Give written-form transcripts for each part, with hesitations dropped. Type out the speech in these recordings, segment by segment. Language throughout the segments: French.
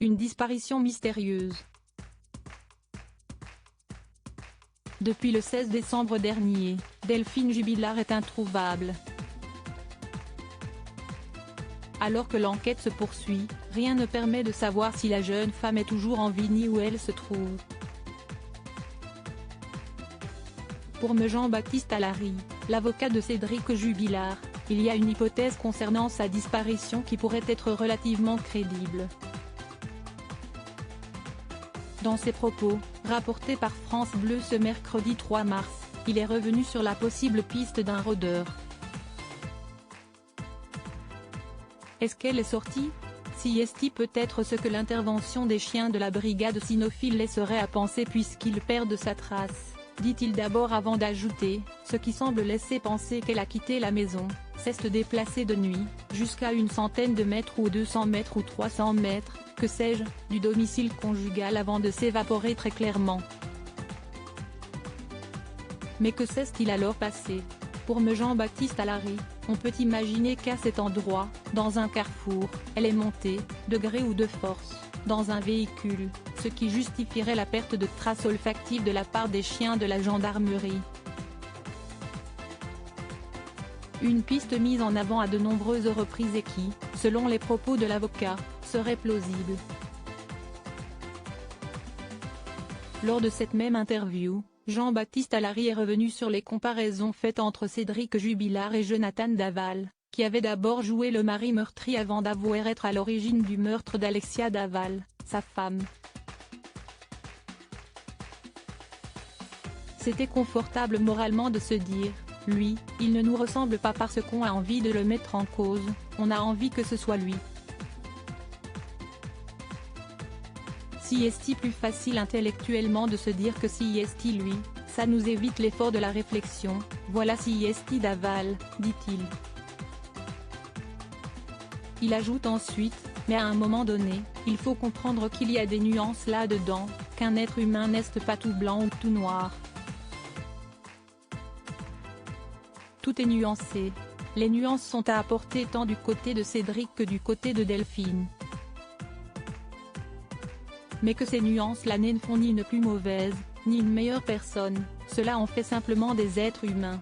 Une disparition mystérieuse. Depuis le 16 décembre dernier, Delphine Jubilard est introuvable. Alors que l'enquête se poursuit, rien ne permet de savoir si la jeune femme est toujours en vie ni où elle se trouve. Pour Jean-Baptiste Allary, l'avocat de Cédric Jubilard, il y a une hypothèse concernant sa disparition qui pourrait être relativement crédible. Dans ses propos, rapportés par France Bleu ce mercredi 3 mars, il est revenu sur la possible piste d'un rôdeur. Est-ce qu'elle est sortie? Si est-il peut-être ce que l'intervention des chiens de la brigade cynophile laisserait à penser puisqu'il perd sa trace, dit-il d'abord avant d'ajouter, ce qui semble laisser penser qu'elle a quitté la maison, s'est se déplacer de nuit, jusqu'à une centaine de mètres ou 200 mètres ou 300 mètres, que sais-je, du domicile conjugal avant de s'évaporer très clairement. Mais que s'est-il alors passé? Pour Jean-Baptiste Allary, on peut imaginer qu'à cet endroit, dans un carrefour, elle est montée, de gré ou de force, dans un véhicule, ce qui justifierait la perte de traces olfactives de la part des chiens de la gendarmerie. Une piste mise en avant à de nombreuses reprises et qui, selon les propos de l'avocat, serait plausible. Lors de cette même interview, Jean-Baptiste Allary est revenu sur les comparaisons faites entre Cédric Jubilard et Jonathan Daval, qui avait d'abord joué le mari meurtri avant d'avouer être à l'origine du meurtre d'Alexia Daval, sa femme. C'était confortable moralement de se dire, lui, il ne nous ressemble pas parce qu'on a envie de le mettre en cause, on a envie que ce soit lui. Si est-il plus facile intellectuellement de se dire que si est-il lui, ça nous évite l'effort de la réflexion, voilà si est-il Daval, dit-il. Il ajoute ensuite, mais à un moment donné, il faut comprendre qu'il y a des nuances là-dedans, qu'un être humain n'est pas tout blanc ou tout noir. Tout est nuancé. Les nuances sont à apporter tant du côté de Cédric que du côté de Delphine. Mais que ces nuances-là ne font ni une plus mauvaise, ni une meilleure personne, cela en fait simplement des êtres humains.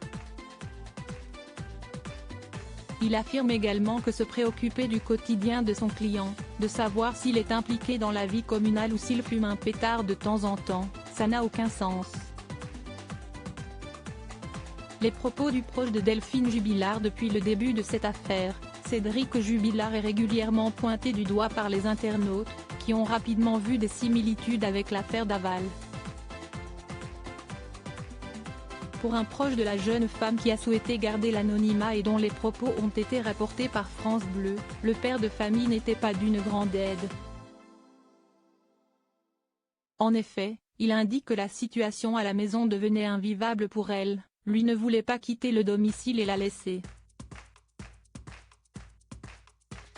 Il affirme également que se préoccuper du quotidien de son client, de savoir s'il est impliqué dans la vie communale ou s'il fume un pétard de temps en temps, ça n'a aucun sens. Les propos du proche de Delphine Jubilard depuis le début de cette affaire, Cédric Jubilard est régulièrement pointé du doigt par les internautes, qui ont rapidement vu des similitudes avec l'affaire Daval. Pour un proche de la jeune femme qui a souhaité garder l'anonymat et dont les propos ont été rapportés par France Bleu, le père de famille n'était pas d'une grande aide. En effet, il indique que la situation à la maison devenait invivable pour elle, lui ne voulait pas quitter le domicile et la laisser.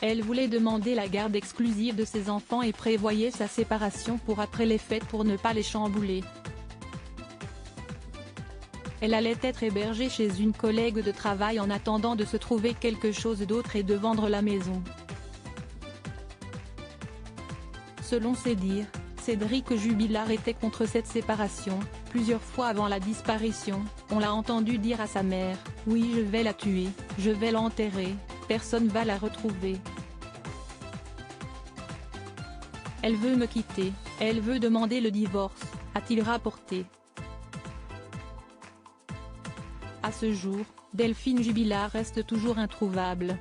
Elle voulait demander la garde exclusive de ses enfants et prévoyait sa séparation pour après les fêtes pour ne pas les chambouler. Elle allait être hébergée chez une collègue de travail en attendant de se trouver quelque chose d'autre et de vendre la maison. Selon ses dires, Cédric Jubilard était contre cette séparation. Plusieurs fois avant la disparition, on l'a entendu dire à sa mère, « Oui, je vais la tuer, je vais l'enterrer, personne va la retrouver. Elle veut me quitter, elle veut demander le divorce », a-t-il rapporté. À ce jour, Delphine Jubilard reste toujours introuvable.